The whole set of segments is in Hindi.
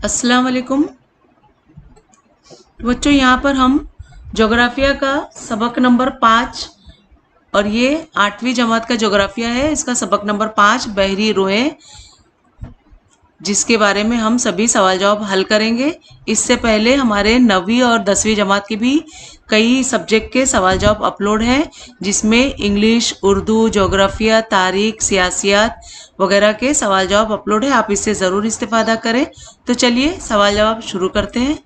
अस्सलाम वालेकुम बच्चों, यहाँ पर हम जोग्राफिया का सबक नंबर 5 और ये 8वीं जमात का जोग्राफिया है। इसका सबक नंबर 5 बहरी रोए, जिसके बारे में हम सभी सवाल जवाब हल करेंगे। इससे पहले हमारे 9वीं और 10वीं जमात के भी कई सब्जेक्ट के सवाल जवाब अपलोड हैं, जिसमें इंग्लिश, उर्दू, जोग्राफिया, तारीख, सियासियात वगैरह के सवाल जवाब अपलोड है। आप इससे ज़रूर इस्तेफादा करें। तो चलिए सवाल जवाब शुरू करते हैं।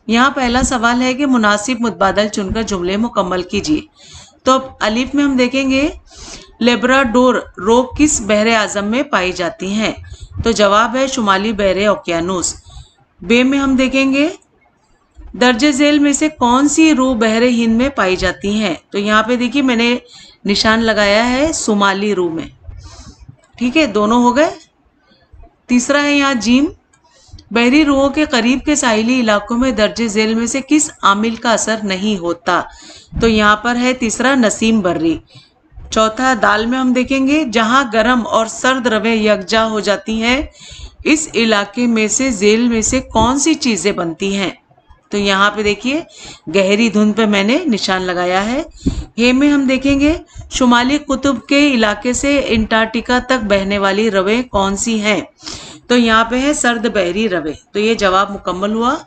यहाँ पहला सवाल है कि मुनासिब मुतबादल चुनकर जुमले मुकम्मल कीजिए। तो अब अलिफ में हम देखेंगे लेब्राडोर रोग किस बहरे आज़म में पाई जाती हैं। तो जवाब है शुमाली बहरे ओकियानूस। बे में हम देखेंगे दर्जे झेल में से कौन सी रू बहरे हिंद में पाई जाती हैं। तो यहाँ पे देखिए मैंने निशान लगाया है शुमाली रू में। ठीक है, दोनों हो गए। तीसरा है यहाँ जीम, बहरी रुओं के करीब के साहिली इलाकों में दर्जे झेल में से किस आमिल का असर नहीं होता। तो यहाँ पर है तीसरा नसीम बर्री। चौथा दाल में हम देखेंगे जहां गर्म और सर्द रवें यकजा हो जाती हैं, इस इलाके में से झेल में से कौन सी चीजें बनती हैं। तो यहाँ पे देखिए गहरी धुंध पे मैंने निशान लगाया है। हे में हम देखेंगे शुमाली कुतुब के इलाके से अंटार्कटिका तक बहने वाली रवें कौन सी हैं। तो यहाँ पे है सर्द बहरी रवे। तो ये जवाब मुकम्मल हुआ।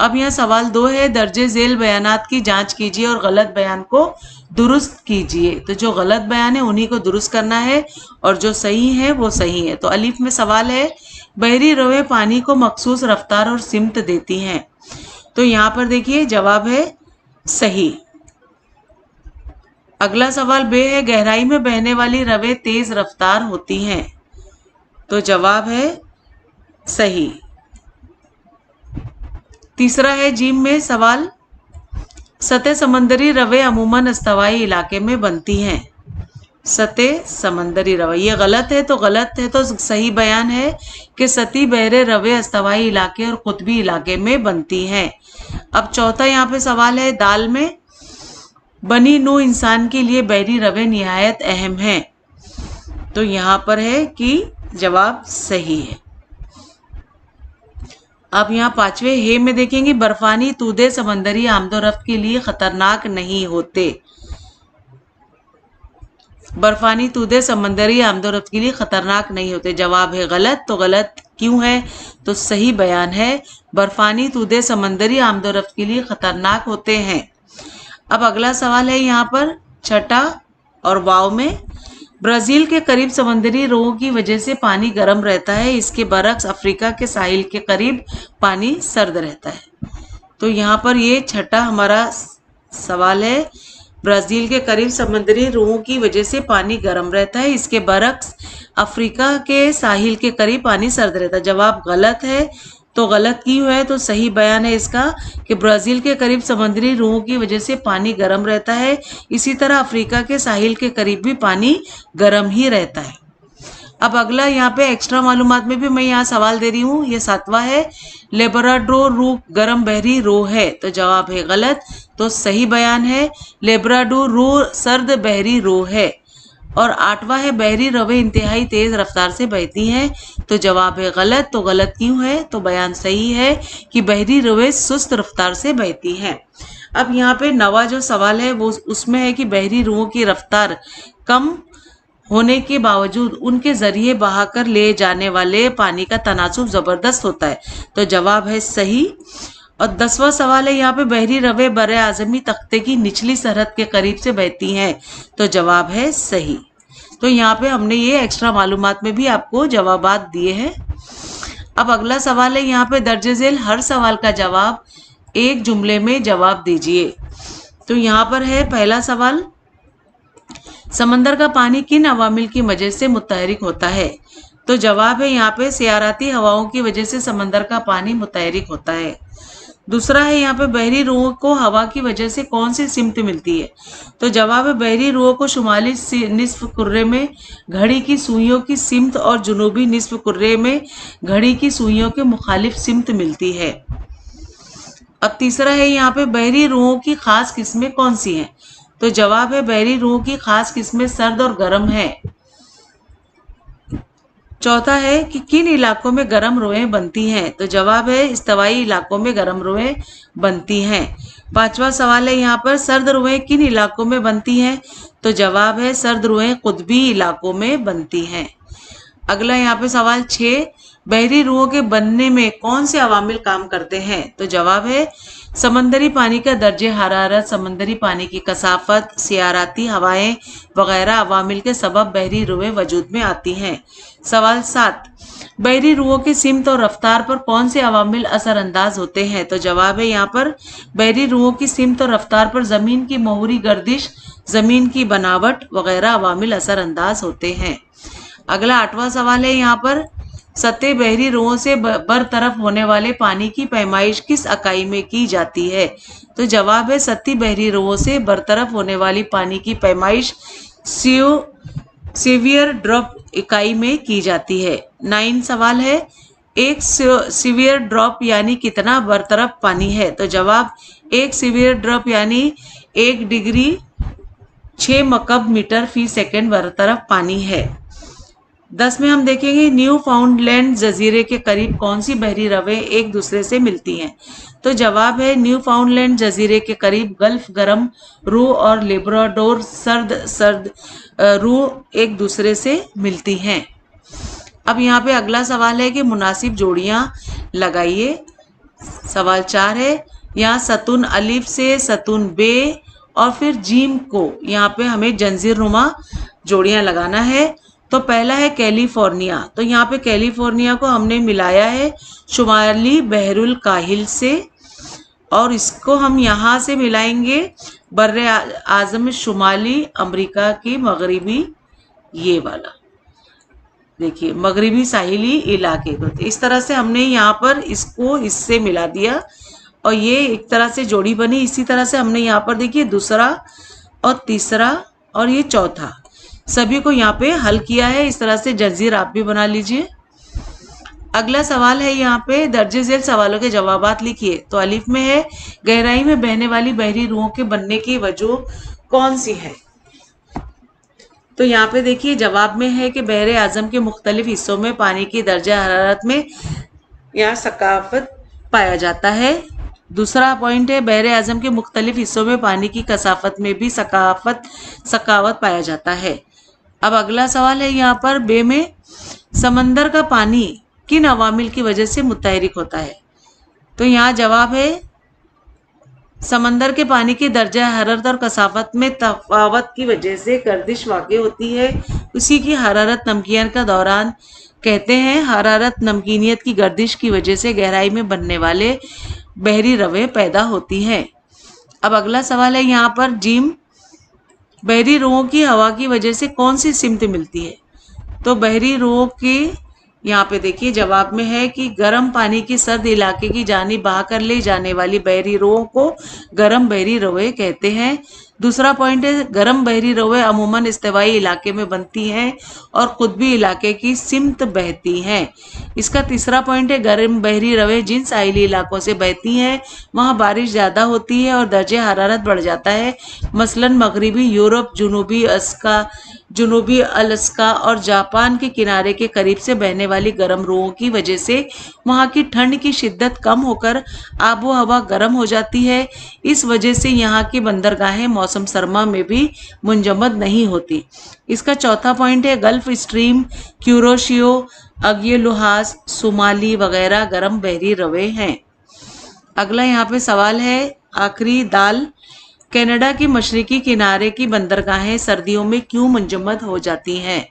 अब यहाँ सवाल 2 है दर्जे झेल बयानात की जांच कीजिए और गलत बयान को दुरुस्त कीजिए। तो जो गलत बयान है उन्हीं को दुरुस्त करना है और जो सही है वो सही है। तो अलिफ में सवाल है बहरी रवे पानी को मखसूस रफ्तार और सिमत देती हैं। तो यहाँ पर देखिए जवाब है सही। अगला सवाल बे है गहराई में बहने वाली रवे तेज रफ्तार होती हैं। तो जवाब है सही। तीसरा है जीम में सवाल सतह समंदरी रवे अमूमन अस्तवाई इलाके में बनती हैं। सतह समंदरी रवे ये गलत है, तो गलत है। तो सही बयान है कि सती बहरे रवे अस्तवाई इलाके और कुतबी इलाके में बनती हैं। अब चौथा यहाँ पे सवाल है दाल में बनी नू इंसान के लिए बहरी रवे निहायत अहम है। तो यहाँ पर है कि जवाब सही है। अब यहाँ 5वें हे में देखेंगे बर्फानी तूदे समंदरी आमदोरफ्त के लिए खतरनाक नहीं होते। बर्फानी तूदे समंदरी आमदोरफ्त के लिए खतरनाक नहीं होते। जवाब है गलत। तो गलत क्यों है? तो सही बयान है बर्फानी तूदे समंदरी आमदोरफ्त के लिए खतरनाक होते हैं। अब अगला सवाल है यहाँ पर छठा और वाव में ब्राज़ील के करीब समंदरी रोगों की वजह से पानी गर्म रहता है, इसके बरक्स अफ्रीका के साहिल के करीब पानी सर्द रहता है। तो यहाँ पर ये छठा हमारा सवाल है ब्राज़ील के करीब समंदरी रोगों की वजह से पानी गर्म रहता है, इसके बरक्स अफ्रीका के साहिल के करीब पानी सर्द रहता है। जवाब गलत है। तो गलत क्यों है? तो सही बयान है इसका कि ब्राज़ील के करीब समुद्री रूहों की वजह से पानी गर्म रहता है, इसी तरह अफ्रीका के साहिल के करीब भी पानी गर्म ही रहता है। अब अगला यहाँ पे एक्स्ट्रा मालूमात में भी मैं यहाँ सवाल दे रही हूँ। ये 7वां है लेब्राडोर रू गर्म बहरी रो है। तो जवाब है गलत। तो सही बयान है लेब्राडोर रू सर्द बहरी रो है। और 8वां है बहरी रवे इंतहाई तेज रफ्तार से बहती हैं। तो जवाब है गलत। तो गलत क्यों है? तो बयान सही है कि बहरी रवे सुस्त रफ्तार से बहती हैं। अब यहाँ पे 9वां जो सवाल है वो उसमें है कि बहरी रुओं की रफ्तार कम होने के बावजूद उनके जरिए बहाकर ले जाने वाले पानी का तनासुब जबरदस्त होता है। तो जवाब है सही। और 10वां सवाल है यहाँ पे बहरी रवे बरे आजमी तख्ते की निचली सरहद के करीब से बहती हैं। तो जवाब है सही। तो यहाँ पे हमने ये एक्स्ट्रा मालूमात में भी आपको जवाबात दिए हैं। अब अगला सवाल है यहाँ पे दर्जे झेल हर सवाल का जवाब एक जुमले में जवाब दीजिए। तो यहाँ पर है पहला सवाल समंदर का पानी किन अवामिल की वजह से मुतहरिक होता है। तो जवाब है यहाँ पे सियाराती हवाओं की वजह से समंदर का पानी मुतहरिक होता है। दूसरा है यहाँ पे बहरी रुओं को हवा की वजह से कौन सी सिमत मिलती है। तो जवाब है बहरी रुओं को शुमाली निस्फ कुर्रे में घड़ी की सुइयों की सिमत और जुनूबी निस्फ कुर्रे में घड़ी की सुइयों के मुखालिफ सिमत मिलती है। अब तीसरा है यहाँ पे बहरी रुओं की खास किस्में कौन सी हैं। तो जवाब है बहरी रुओं की खास किस्में सर्द और गर्म है। चौथा है कि किन इलाकों में गर्म रोएं बनती हैं, तो जवाब है इस्तवाई इलाकों में गर्म रोएं बनती हैं। पांचवा सवाल है यहाँ पर सर्द रुएं किन इलाकों में बनती हैं, तो जवाब है सर्द रुएं कुतबी इलाकों में बनती हैं। अगला यहाँ पे सवाल 6, बहरी रुओं के बनने में कौन से अवामिल काम करते हैं, तो जवाब है समंदरी पानी का दर्जे हरारत, समंदरी पानी की कसाफत, सियाराती हवाएं वगैरह अवामिल के सबब बहरी रुएं वजूद में आती हैं। सवाल 7, बहरी रुओं की सिमत और रफ्तार पर कौन से अवामिल असरअंदाज होते हैं, तो जवाब है यहाँ पर बहरी रुओं की सिमत और रफ्तार पर ज़मीन की मोहरी गर्दिश, ज़मीन की बनावट वगैरह अवामिल असरअंदाज होते हैं। अगला 8वां सवाल है यहाँ पर सतह बहरी रुओं से बरतरफ होने वाले पानी की पैमाइश किस इकाई में की जाती है, तो जवाब है सतही बहरी रुओं से बरतरफ होने वाली पानी की पैमाइश सीवियर ड्रॉप इकाई में की जाती है। 9 सवाल है एक सीवियर ड्रॉप यानी कितना बरतरफ पानी है, तो जवाब एक सीवियर ड्रॉप यानी 1 डिग्री 6 मकब मीटर फी सेकेंड बरतरफ पानी है। 10 में हम देखेंगे न्यू फाउंडलैंड जजीरे के करीब कौन सी बहरी रवें एक दूसरे से मिलती हैं, तो जवाब है न्यू फाउंडलैंड जजीरे के करीब गल्फ गर्म रू और लेब्राडोर सर्द रू एक दूसरे से मिलती हैं। अब यहाँ पे अगला सवाल है कि मुनासिब जोड़ियाँ लगाइए। सवाल 4 है यहाँ सतून अलिफ से सतून बे और फिर जीम को यहाँ पे हमें जंजीर नुमा जोड़ियाँ लगाना है। तो पहला है कैलिफोर्निया, तो यहाँ पे कैलिफोर्निया को हमने मिलाया है शुमाली बहरुल काहिल से और इसको हम यहाँ से मिलाएंगे बर्रे आज़म शुमाली अमेरिका की मगरिबी, ये वाला देखिए मगरिबी साहिली इलाके को, तो इस तरह से हमने यहाँ पर इसको इससे मिला दिया और ये एक तरह से जोड़ी बनी। इसी तरह से हमने यहाँ पर देखिए दूसरा और तीसरा और ये चौथा सभी को यहाँ पे हल किया है। इस तरह से जंजीर आप भी बना लीजिए। अगला सवाल है यहाँ पे दर्जे झेल सवालों के जवाबात लिखिए। तो अलिफ में है गहराई में बहने वाली बहरी रुओं के बनने की वजह कौन सी है, तो यहाँ पे देखिए जवाब में है कि बहरे आजम के मुख्तलिफ हिस्सों में पानी की दर्जा हरारत में यहाँ सकाफत पाया जाता है। दूसरा पॉइंट है बहरे आजम के मुख्तलिफ हिस्सों में पानी की कसाफत में भी सकावत पाया जाता है। अब अगला सवाल है यहाँ पर बे में समंदर का पानी किन अवामिल की वजह से मुतहरिक होता है, तो यहाँ जवाब है समंदर के पानी की दर्जा हरारत और कसाफत में तफावत की वजह से गर्दिश वाक़ई होती है। उसी की हरारत नमकीन का दौरान कहते हैं। हरारत नमकीनियत की गर्दिश की वजह से गहराई में बनने वाले बहरी रवे पैदा होती हैं। अब अगला सवाल है यहाँ पर जीम बहरी रुओं की हवा की वजह से कौन सी सिमत मिलती है, तो बहरी रुओं की यहाँ पे देखिए जवाब में है कि गर्म पानी की सर्द इलाके की जानिब बहा कर ले जाने वाली बहरी रुओं को गर्म बहरी रवे कहते हैं। दूसरा पॉइंट है गर्म बहरी रवे अमूमन इस्तेवाई इलाके में बनती हैं और कुतबी इलाके की सिमत बहती हैं। इसका तीसरा पॉइंट है गर्म बहरी रवे जिन साहिली इलाकों से बहती हैं वहाँ बारिश ज़्यादा होती है और दर्जे हरारत बढ़ जाता है। मसलन मगरबी यूरोप, जुनूबी अलास्का और जापान के किनारे के करीब से बहने वाली गर्म रुओं की वजह से वहाँ की ठंड की शिद्दत कम होकर आबो हवा गर्म हो जाती है। इस वजह से यहाँ की बंदरगाहें मौसम सरमा में भी मुंजमद नहीं होती। इसका चौथा पॉइंट है गल्फ स्ट्रीम, क्यूरोशियो, अगियो लुहास, सोमाली वगैरह गर्म बहरी रवे हैं। अगला यहाँ पे सवाल है आखिरी दाल कनाडा के मशरकी किनारे की बंदरगाहें सर्दियों में क्यों मुंजमद हो जाती हैं,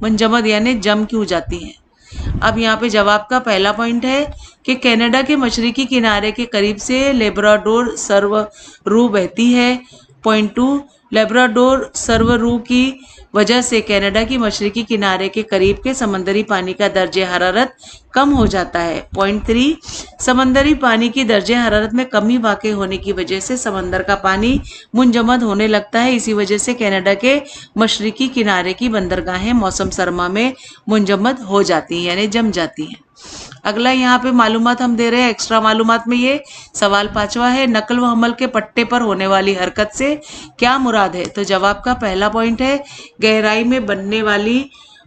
मुंजमद यानी जम क्यों जाती हैं। अब यहाँ पे जवाब का पहला पॉइंट है कि कनाडा के मशरकी किनारे के करीब से लेब्राडोर सर्वरू बहती है। पॉइंट 2 लेब्राडोर सर्वरू की वजह से कनाडा की मशरकी किनारे के करीब के समंदरी पानी का दर्जे हरारत कम हो जाता है। पॉइंट 3 समंदरी पानी की दर्जे हरारत में कमी वाक़ई होने की वजह से समंदर का पानी मुंजमद होने लगता है। इसी वजह से कनाडा के मशरकी किनारे की बंदरगाहें मौसम सरमा में मुंजमद हो जाती हैं यानी जम जाती हैं। अगला यहाँ पे मालूमात हम दे रहे हैं एक्स्ट्रा मालूमात में। ये सवाल 5वां है नकल व हमल के पट्टे पर होने वाली हरकत से क्या मुराद है, तो जवाब का पहला पॉइंट है गहराई में बनने वाली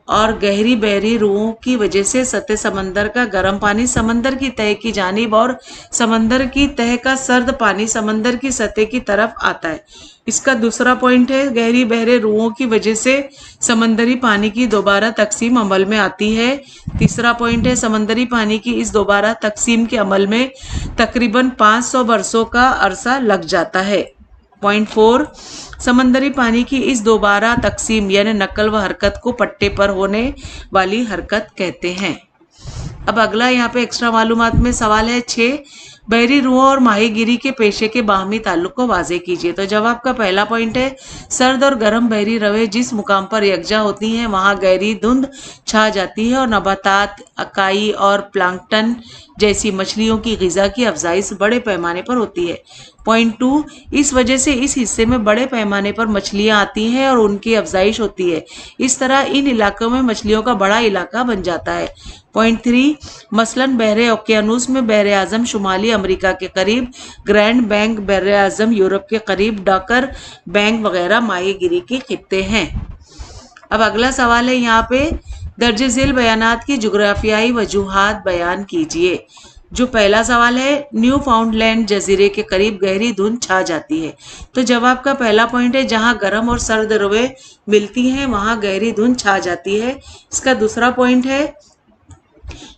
और गहरी बहरी रुओं की वजह से सतह समंदर का गर्म पानी समंदर की तह की जानिब और समंदर की तह का सर्द पानी समंदर की सतह की तरफ आता है। इसका दूसरा पॉइंट है, गहरी बहरे रुओं की वजह से समंदरी पानी की दोबारा तकसीम अमल में आती है। तीसरा पॉइंट है, समंदरी पानी की इस दोबारा तकसीम के अमल में तकरीबन 500 बरसों का अरसा लग जाता है। पॉइंट 4, समंदरी पानी की इस दोबारा तकसीम यानी नकल व हरकत को पट्टे पर होने वाली हरकत कहते हैं। अब अगला यहाँ पे एक्स्ट्रा मालूमात में सवाल है 6, बहरी रुओं और माहीगिरी के पेशे के बाहमी ताल्लुक को वाजे कीजिए। तो जवाब का पहला पॉइंट है, सर्द और गर्म बहरी रवे जिस मुकाम पर यकजा होती हैं वहाँ गहरी धुंध छा जाती है और नबातात, अकाई और प्लांक्टन जैसी मछलियों की ग़िज़ा की अफजाइश बड़े पैमाने पर होती है। पॉइंट 2, इस वजह से इस हिस्से में बड़े पैमाने पर मछलियाँ आती हैं और उनकी अफजाइश होती है। इस तरह इन इलाकों में मछलियों का बड़ा इलाका बन जाता है। पॉइंट 3, मसलन बहरे ओकियानूस में बहरे आज़म शुमाली अमेरिका के करीब, ग्रैंड बैंक बहरे आज़म यूरोप के करीब, डॉकर बैंक वगैरह माहीगिरी के खित्ते हैं। अब अगला सवाल है यहाँ पे, दर्ज झेल बयानात की जुग्राफियाई वजूहात बयान कीजिए। जो पहला सवाल है, न्यू फाउंडलैंड जजीरे के करीब गहरी धुंध छा जाती है। तो जवाब का पहला पॉइंट है, जहां गर्म और सर्द रवे मिलती हैं वहां गहरी धुंध छा जाती है। इसका दूसरा पॉइंट है,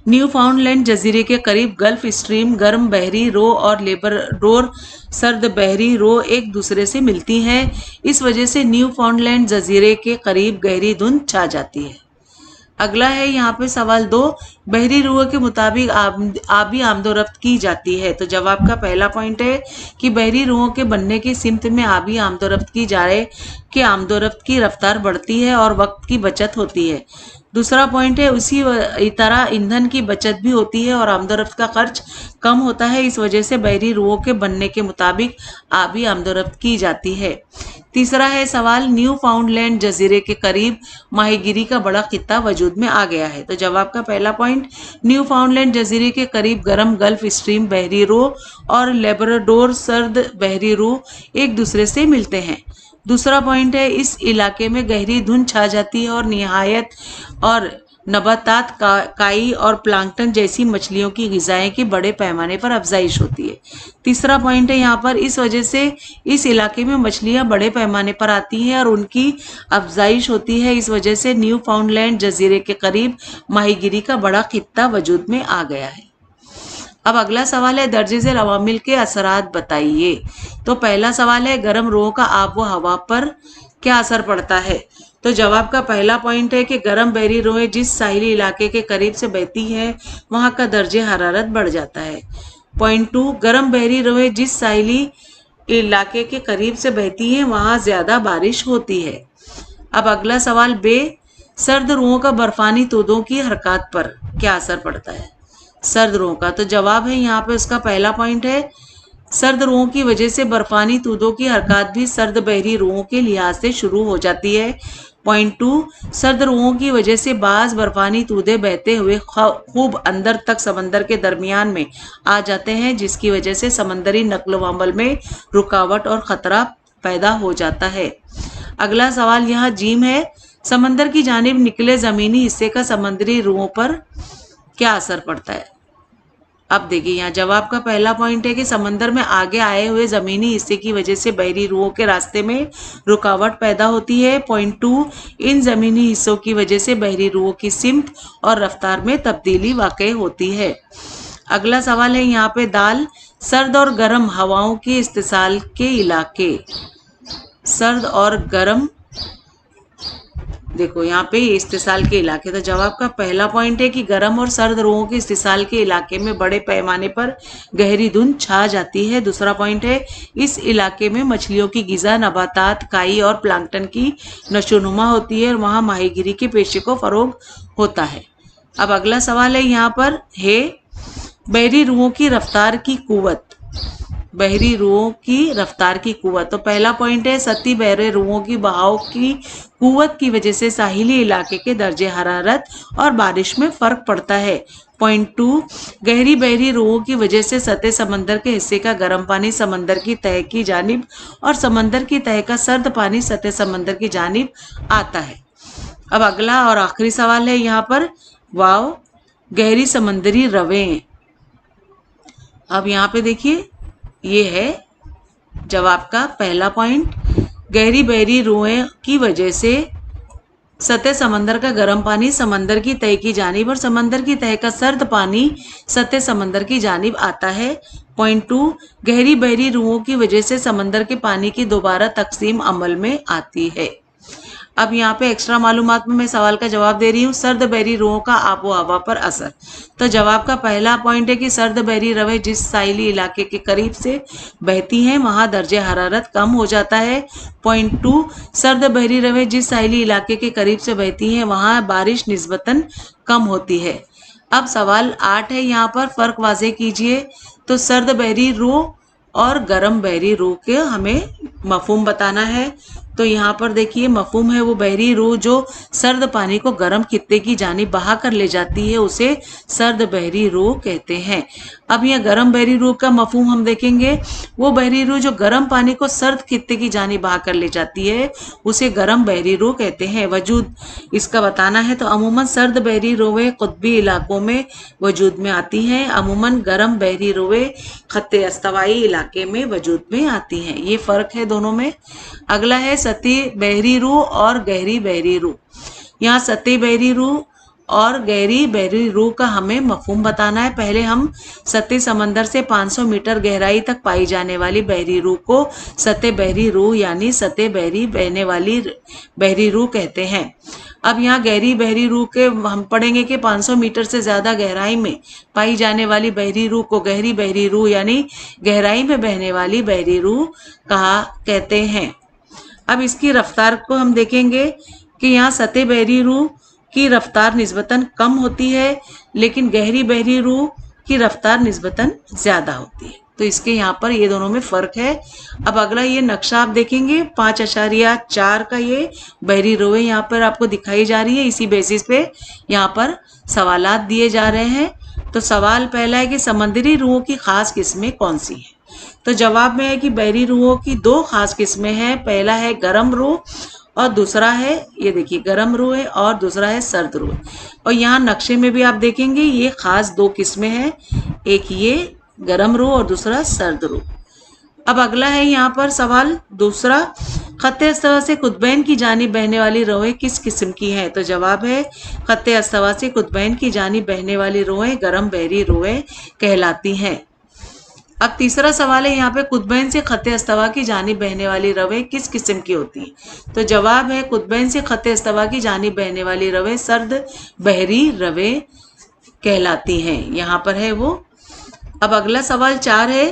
न्यू फाउंडलैंड जजीरे के करीब गल्फ स्ट्रीम गर्म बहरी रो और लेबरडोर सर्द बहरी रो एक दूसरे से मिलती हैं। इस वजह से न्यू फाउंडलैंड जजीरे के करीब गहरी धुंध छा जाती है। अगला है यहाँ पे सवाल 2, बहरी रुओं के मुताबिक आबी आमदोरफ्त की जाती है। तो जवाब का पहला पॉइंट है कि बहरी रुओं के बनने की सिमत में आबी आमदोरफ्त की जाए कि आमदोरफ्त की रफ्तार बढ़ती है और वक्त की बचत होती है। दूसरा पॉइंट है, उसी तरह ईंधन की बचत भी होती है और आमदोरफ्त का खर्च कम होता है। इस वजह से बहरी रुओं के बनने के मुताबिक आबी आमदोरफ्त की जाती है। तीसरा है सवाल, न्यू फाउंडलैंड जजीरे के करीब माहीगिरी का बड़ा खित्ता वजूद में आ गया है। तो जवाब का पहला पॉइंट, न्यू फाउंडलैंड जजीरे के करीब गर्म गल्फ स्ट्रीम बहरी रो और लेबराडोर सर्द बहरी रो एक दूसरे से मिलते हैं। दूसरा पॉइंट है, इस इलाके में गहरी धुंध छा जाती है और निहायत और नबातात, काई और प्लांक्टन जैसी मछलियों की ग़िज़ाएं की बड़े पैमाने पर अफजाइश होती है। तीसरा पॉइंट है यहाँ पर, इस वजह से इस इलाके में मछलियाँ बड़े पैमाने पर आती हैं और उनकी अफजाइश होती है। इस वजह से न्यू फाउंडलैंड जजीरे के करीब माहीगिरी का बड़ा खित्ता वजूद में आ गया है। अब अगला सवाल है, दर्जे झेल अवामिल के असरात बताइए। तो पहला सवाल है, गर्म रुओं का आब व हवा पर क्या असर पड़ता है। तो जवाब का पहला पॉइंट है कि गर्म बहरी रुएं जिस साहिली इलाके के करीब से बहती हैं वहाँ का दर्जे हरारत बढ़ जाता है। पॉइंट 2, गर्म बहरी रुएं जिस साहिली इलाके के करीब से बहती हैं वहाँ ज़्यादा बारिश होती है। अब अगला सवाल बे, सर्द रुओं का बर्फानी तूदों की हरकत पर क्या असर पड़ता है। सर्द रुओं का, तो जवाब है यहाँ पे उसका पहला पॉइंट है, सर्द रुओं की वजह से बर्फानी तूदों की हरकत भी सर्द बहरी रुओं के लिहाज से शुरू हो जाती है। पॉइंट 2, सर्द रुओं की वजह से बाज़ बर्फानी तूदे बहते हुए खूब अंदर तक समंदर के दरमियान में आ जाते हैं जिसकी वजह से समंदरी नकल व अमल में रुकावट और ख़तरा पैदा हो जाता है। अगला सवाल यहाँ जीम है, समंदर की जानिब निकले ज़मीनी हिस्से का समंदरी रुओं पर क्या असर पड़ता है। अब देखिए यहाँ जवाब का पहला पॉइंट है कि समंदर में आगे आए हुए ज़मीनी हिस्से की वजह से बहरी रुओं के रास्ते में रुकावट पैदा होती है। पॉइंट 2, इन ज़मीनी हिस्सों की वजह से बहरी रुओं की सिमत और रफ्तार में तब्दीली वाक़ई होती है। अगला सवाल है यहाँ पे दाल, सर्द और गर्म हवाओं के इस्तेसाल के इलाके। सर्द और गर्म, देखो यहाँ पे इस्तेसाल के इलाके, तो जवाब का पहला पॉइंट है कि गर्म और सर्द रुओं के इस्तेसाल के इलाके में बड़े पैमाने पर गहरी धुंध छा जाती है। दूसरा पॉइंट है, इस इलाके में मछलियों की ग़िज़ा, नबातात, काई और प्लांक्टन की नशोनुमा होती है और वहाँ माहीगिरी के पेशे को फ़रोग होता है। अब अगला सवाल है यहाँ पर है, बहरी रुओं की रफ्तार की कुव्वत। बहरी रुओं की रफ्तार की कुव्वत, तो पहला पॉइंट है, सतही बहरे रुओं की बहाव की कुव्वत की वजह से साहिली इलाके के दर्जे हरारत और बारिश में फ़र्क पड़ता है। पॉइंट 2, गहरी बहरी रुओं की वजह से सतह समंदर के हिस्से का गर्म पानी समंदर की तह की जानिब और समंदर की तह का सर्द पानी सतह समंदर की जानिब आता है। अब अगला और आखिरी सवाल है यहाँ पर, वाव गहरी समंदरी रवें। अब यहाँ पे देखिए, ये है जवाब का पहला पॉइंट। गहरी बहरी रुएं की वजह से सतह समंदर का गर्म पानी समंदर की तह की जानिब और समंदर की तह का सर्द पानी सतह समंदर की जानिब आता है। पॉइंट 2, गहरी बहरी रुओं की वजह से समंदर के पानी की दोबारा तकसीम अमल में आती है। अब यहाँ पे एक्स्ट्रा मालूमात में मैं सवाल का जवाब दे रही हूँ। सर्द बहरी रुओं का आबो हवा पर असर। तो जवाब का पहला पॉइंट है कि सर्द बहरी रवें जिस साहिली इलाके के करीब से बहती हैं वहाँ दर्जे हरारत कम हो जाता है। पॉइंट 2, सर्द बहरी रवें जिस साहिली इलाके के करीब से बहती हैं वहाँ बारिश निस्बतन कम होती है। अब सवाल 8 है, यहाँ पर फ़र्क वाज़ेह कीजिए। तो सर्द बहरी रू और गर्म बहरी रू के हमें मफहूम बताना है। तो यहाँ पर देखिए मफहूम है, वो बहरी रू जो सर्द पानी को गर्म खित्ते की जानिब बहा कर ले जाती है उसे सर्द बहरी रू कहते हैं। अब यह गर्म बहरी रू का मफहूम हम देखेंगे। वो बहरी रू जो गर्म पानी को सर्द खित्ते की जानिब बहा कर ले जाती है उसे गर्म बहरी रू कहते हैं। वजूद इसका बताना है। तो अमूमन सर्द बहरी रोवें कुतबी इलाकों में वजूद में आती हैं। अमूमन गर्म बहरी रोवें खत्ते अस्तवाई इलाके में वजूद में आती हैं। ये फ़र्क है दोनों में। अगला है सतही बहरी रू और गहरी बहरी रू। यहाँ सतही बहरी रू और गहरी बहरी रू का हमें मफहूम बताना है। पहले हम सतह समंदर से 500 मीटर गहराई तक पाई जाने वाली बहरी रू को सतह बहरी रू यानी सतह बहरी बहने वाली बहरी रू कहते हैं। अब यहाँ गहरी बहरी रू के हम पढ़ेंगे कि 500 मीटर से ज़्यादा गहराई में पाई जाने वाली बहरी रू को गहरी बहरी रू यानी गहराई में बहने वाली बहरी रू कहते हैं। अब इसकी रफ्तार को हम देखेंगे कि यहाँ सतह बहरी रू की रफ्तार निस्बतन कम होती है लेकिन गहरी बहरी रू की रफ्तार निस्बतन ज़्यादा होती है। तो इसके यहाँ पर ये दोनों में फ़र्क है। अब अगला ये नक्शा आप देखेंगे 5.4 का ये बहरी रोवें यहाँ पर आपको दिखाई जा रही है। इसी बेसिस पे यहाँ पर सवालात दिए जा रहे हैं। तो सवाल पहला है कि समंदरी रुओं की ख़ास किस्में कौन सी हैं। तो जवाब में है कि बहरी रुओं की 2 ख़ास किस्में हैं। पहला है गर्म रू और दूसरा है, ये देखिए गर्म रू है और दूसरा है सर्द रू। और यहाँ नक्शे में भी आप देखेंगे ये ख़ास 2 किस्में हैं, एक ये गर्म रू और दूसरा सर्द रू। अब अगला है यहाँ पर सवाल दूसरा, खत्ते अस्तवा से कुतबैन की जानिब बहने वाली रोएं किस किस्म की हैं। तो जवाब है खत्ते अस्तवा से कुतबैन की जानिब बहने वाली रोएं गर्म बहरी रोएं कहलाती हैं। अब तीसरा सवाल है यहाँ पे कुतबैन से खत्ते अस्तवा की जानिब बहने वाली रवें किस किस्म की होती हैं। तो जवाब है कुतबैन से खत्ते अस्तवा की जानिब बहने वाली रवें सर्द बहरी रवें कहलाती हैं। यहाँ पर है वो। अब अगला सवाल 4 है,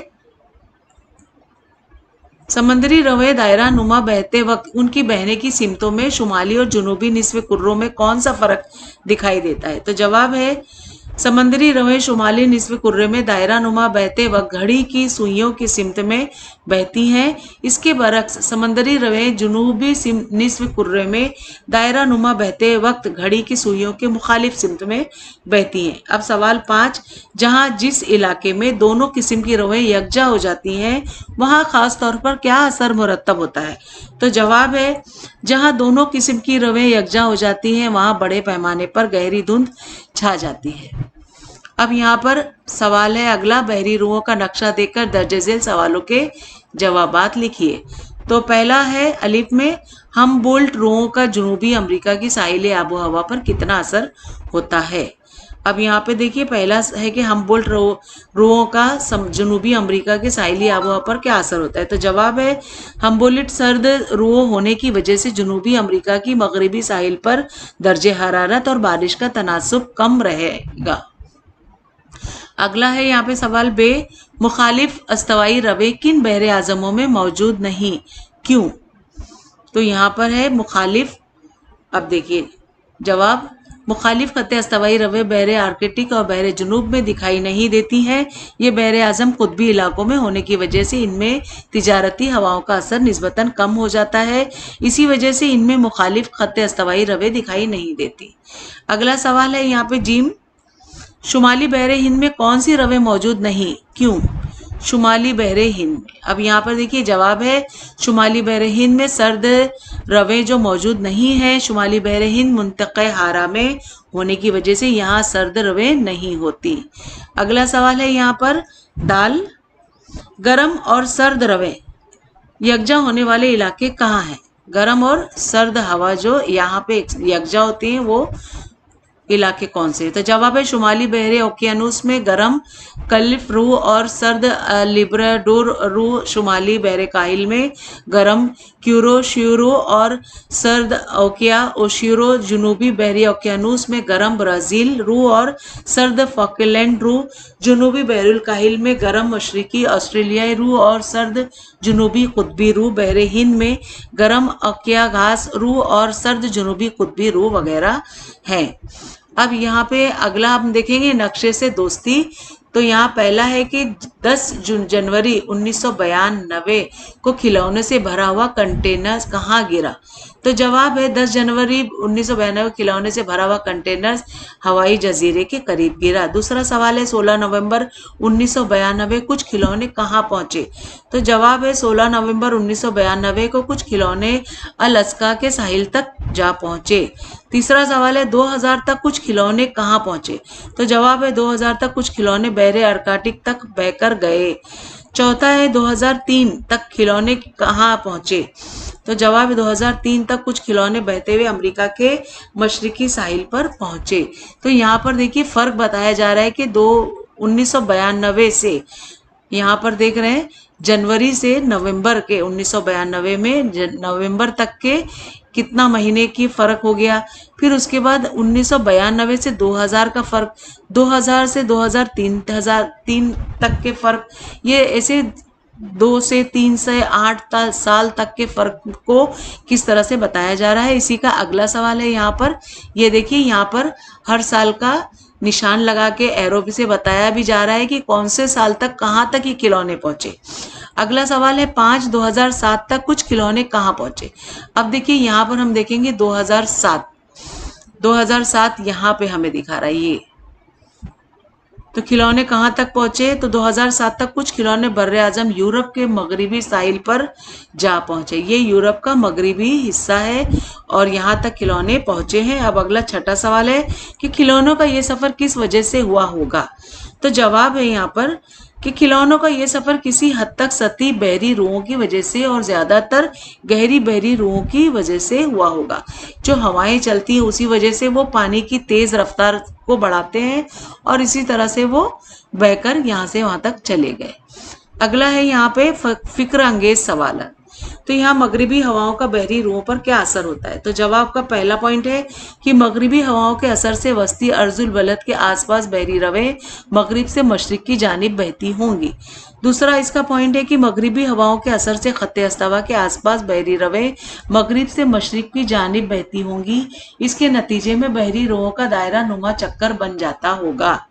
समंदरी रवें दायरा नुमा बहते वक्त उनकी बहने की सिमतों में शुमाली और जुनूबी निस्फ़ कुर्रों में कौन सा फ़र्क दिखाई देता है। तो जवाब है समंदरी रवें शुमाली निस्फ़ कुर्रे में दायरा नुमा बहते वक्त घड़ी की सुइयों की सिमत में बहती हैं। इसके बरक्स समंदरी रवें जुनूबी निस्फ़ कुर्रे में दायरा नुमा बहते वक्त घड़ी की सुइयों के मुखालिफ सिमत में बहती हैं। अब सवाल 5, जहाँ जिस इलाके में दोनों किस्म की रवें यकजा हो जाती हैं वहाँ ख़ास तौर पर क्या असर मुरतब होता है। तो जवाब है जहाँ दोनों किस्म की रवें यकजा हो जाती हैं वहाँ बड़े पैमाने पर गहरी धुंध छा जाती है। अब यहाँ पर सवाल है अगला, बहरी रुओं का नक्शा देखकर दर्ज झेल सवालों के जवाबात लिखिए। तो पहला है अलिफ में, हमबोल्ट रुओं का जनूबी अमेरिका की साहिल आबो हवा पर कितना असर होता है। अब यहाँ पे देखिए पहला है कि हमबोल्ट रुओं का जनूबी अमेरिका के साहिली आबोहवा पर क्या असर होता है। तो जवाब है हमबोल्ट सर्द रुओं होने की वजह से जनूबी अमेरिका की मगरबी साहिल पर दर्जे हरारत और बारिश का तनासुब कम रहेगा। अगला है यहाँ पे सवाल बे, मुखालिफ अस्तवाई रवें किन बहरे आज़मों में मौजूद नहीं, क्यों। तो यहाँ पर है मुखालिफ। अब देखिए जवाब, मुखालिफ खत्ते अस्तवाई रवें बहरे आर्कटिक और बहरे जुनूब में दिखाई नहीं देती हैं। ये बहरे आज़म कुतबी इलाकों में होने की वजह से इनमें तिजारती हवाओं का असर निस्बतन कम हो जाता है। इसी वजह से इनमें मुखालिफ खत्ते अस्तवाई रवें दिखाई नहीं देती। अगला सवाल है यहाँ पे जीम, शुमाली बहरे हिंद में कौन सी रवें मौजूद नहीं, क्यों। शुमाली बहरे हिंद में। अब यहाँ पर देखिए जवाब है शुमाली बहरे हिंद में सर्द रवें जो मौजूद नहीं है, शुमाली बहरे हिंद मुंतक़े हारा में होने की वजह से यहाँ सर्द रवें नहीं होती। अगला सवाल है यहाँ पर दाल, गर्म और सर्द रवें यकजा होने वाले इलाके कहाँ हैं? गर्म और सर्द हवा जो यहाँ पे यकजा होती हैं वो इलाके कौन से? तो जवाब है शुमाली बहरे ओकियानूस में गर्म कलिफ रू और सर्द लिब्राडोर रू, शुमाली बहरे काहिल में गर्म क्यूरोशिरो और सर्द ओकिया ओशिरो, जुनूबी बहरी ओकियानूस में गर्म ब्राज़ील रू और सर्द फॉकलैंड रू, जुनूबी बहरुल काहिल में गर्म मशरकी ऑस्ट्रेलियाई रू और सर्द जुनूबी कुतबी रू, बहरे हिंद में गर्म ओकिया घास रू और सर्द जुनूबी कुतबी रू वगैरह हैं। अब यहाँ पे अगला हम देखेंगे नक्शे से दोस्ती। तो यहाँ पहला है कि 10 जनवरी 1992 को खिलौने से भरा हुआ कंटेनर कहाँ गिरा? तो जवाब है 10 जनवरी 1992 खिलौने से भरा हुआ कंटेनर हवाई जजीरे के करीब गिरा। दूसरा सवाल है 16 नवंबर 1992 कुछ खिलौने कहाँ पहुंचे? तो जवाब है 16 नवंबर 1992 को कुछ खिलौने अलास्का के साहिल तक जा पहुंचे। तीसरा सवाल है 2000 तक कुछ खिलौने कहाँ पहुंचे? तो जवाब है 2000 तक कुछ खिलौने बहरे अर्कटिक तक बहकर गए। चौथा है 2003 तक खिलौने कहाँ पहुंचे? तो जवाब है 2003 तक कुछ खिलौने बहते हुए अमेरिका के मशरकी साहिल पर पहुंचे। तो यहाँ पर देखिए फर्क बताया जा रहा है कि 1992 से यहाँ पर देख रहे हैं जनवरी से नवंबर के 1992 में नवंबर तक के कितना महीने की फर्क हो गया। फिर उसके बाद 1992 से 2000 का फर्क, 2000 से 2003 तक के फर्क, ये ऐसे 2 से 3 से 8 साल तक के फर्क को किस तरह से बताया जा रहा है। इसी का अगला सवाल है यहाँ पर, ये देखिए यहाँ पर हर साल का निशान लगा के एरो से बताया भी जा रहा है कि कौन से साल तक कहाँ तक ये खिलौने पहुंचे। अगला सवाल है 5/2007 तक कुछ खिलौने कहाँ पहुंचे? अब देखिए यहाँ पर हम देखेंगे 2007 यहाँ पे हमें दिखा रहा है ये, तो खिलौने कहाँ तक पहुंचे? तो 2007 तक कुछ खिलौने बर्रे आजम यूरोप के मगरबी साहिल पर जा पहुंचे। ये यूरोप का मगरबी हिस्सा है और यहाँ तक खिलौने पहुंचे हैं। अब अगला छठा सवाल है कि खिलौनों का ये सफर किस वजह से हुआ होगा? तो जवाब है यहाँ पर कि खिलौनों का ये सफर किसी हद तक सतही बहरी रुओं की वजह से और ज्यादातर गहरी बहरी रुओं की वजह से हुआ होगा। जो हवाएं चलती है उसी वजह से वो पानी की तेज रफ्तार को बढ़ाते हैं और इसी तरह से वो बहकर यहाँ से वहां तक चले गए। अगला है यहाँ पे फिक्र अंगेज सवाल। तो यहाँ मगरिबी हवाओं का बहरी रुओं पर क्या असर होता है? तो जवाब का पहला पॉइंट है कि मगरिबी हवाओं के असर से वस्ती अर्जुल बलद के आसपास बहरी रवें मगरिब से मशरिक की जानिब बहती होंगी। दूसरा इसका पॉइंट है कि मगरिबी हवाओं के असर से खत्ते अस्तवा के आसपास बहरी रवें मगरिब से मशरिक की जानिब बहती होंगी। इसके नतीजे में बहरी रुओं का दायरा नुमा चक्कर बन जाता होगा।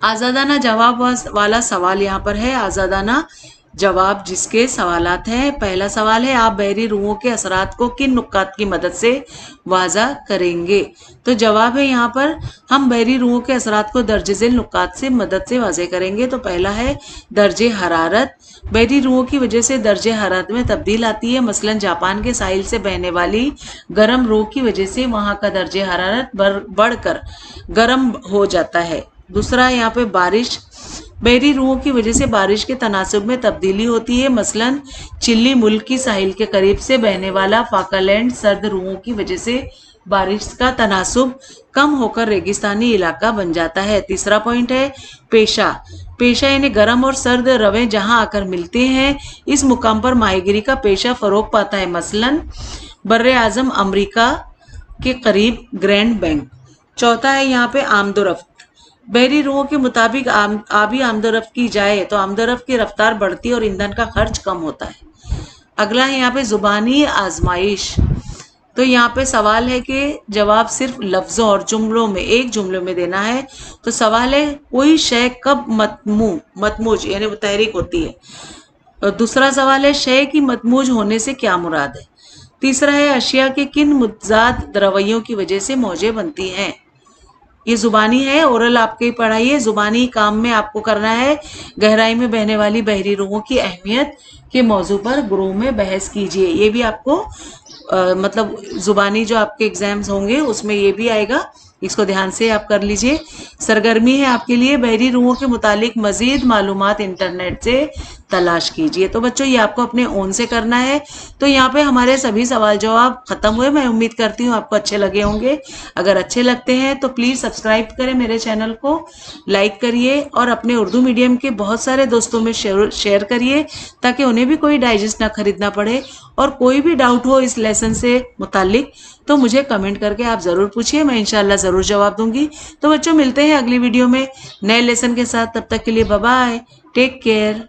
आजादाना जवाब वाला सवाल यहाँ पर है। आजादाना जवाब जिसके सवालात हैं। पहला सवाल है आप बहरी रुओं के असरात को किन नुक्कात की मदद से वाज़ा करेंगे? तो जवाब है यहाँ पर हम बहरी रुओं के असरात को दर्जेज़ेल नुक्कात से मदद से वाज़े करेंगे। तो पहला है दर्जे हरारत। बहरी रुओं की वजह से दर्जे हरारत में तब्दील आती है। मसलन जापान के साहिल से बहने वाली गर्म रू की वजह से वहाँ का दर्जे हरारत बढ़कर गर्म हो जाता है। दूसरा यहाँ पे बारिश। बहरी रुओं की वजह से बारिश के तनासुब में तब्दीली होती है। मसलन चिली मुल्क की साहिल के करीब से बहने वाला फाकलैंड सर्द रुओं की वजह से बारिश का तनासुब कम होकर रेगिस्तानी इलाका बन जाता है। तीसरा पॉइंट है पेशा। पेशा यानी गर्म और सर्द रवें जहां आकर मिलते हैं इस मुकाम पर माहीगिरी का पेशा फरोग पाता है। मसलन बर्रे आजम अमरीका के करीब ग्रैंड बैंक। चौथा है यहाँ पे आमदोरफ्त। बहरी रुओं के मुताबिक आबी आमदोरफ्त की जाए तो आमदोरफ्त की रफ्तार बढ़ती है और ईंधन का खर्च कम होता है। अगला है यहाँ पे जुबानी आजमाइश। तो यहाँ पे सवाल है कि जवाब सिर्फ लफ्ज़ों और जुमलों में एक जुमले में देना है। तो सवाल है कोई शय कब मतमूज यानी वो तहरीक होती है। और दूसरा सवाल है शय की मतमूज होने से क्या मुराद है। तीसरा है अशिया के किन मुतजाद रवैयों की वजह से मौजें बनती हैं। ये जुबानी है, ओरल आपकी पढ़ाई है, जुबानी काम में आपको करना है। गहराई में बहने वाली बहरी रुओं की अहमियत के मौजू पर गृह में बहस कीजिए। ये भी आपको मतलब जुबानी जो आपके एग्जाम्स होंगे उसमें ये भी आएगा, इसको ध्यान से आप कर लीजिए। सरगर्मी है आपके लिए, बहरी रुओं के मुतालिक मजीद मालूमात इंटरनेट से तलाश कीजिए। तो बच्चों ये आपको अपने ओन से करना है। तो यहाँ पे हमारे सभी सवाल जवाब खत्म हुए। मैं उम्मीद करती हूँ आपको अच्छे लगे होंगे। अगर अच्छे लगते हैं तो प्लीज़ सब्सक्राइब करें मेरे चैनल को, लाइक करिए और अपने उर्दू मीडियम के बहुत सारे दोस्तों में शेयर करिए ताकि उन्हें भी कोई डाइजेस्ट ना खरीदना पड़े। और कोई भी डाउट हो इस लेसन से मुतालिक तो मुझे कमेंट करके आप ज़रूर पूछिए, मैं इंशाल्लाह ज़रूर जवाब दूंगी। तो बच्चों मिलते हैं अगली वीडियो में नए लेसन के साथ, तब तक के लिए बाय बाय, टेक केयर।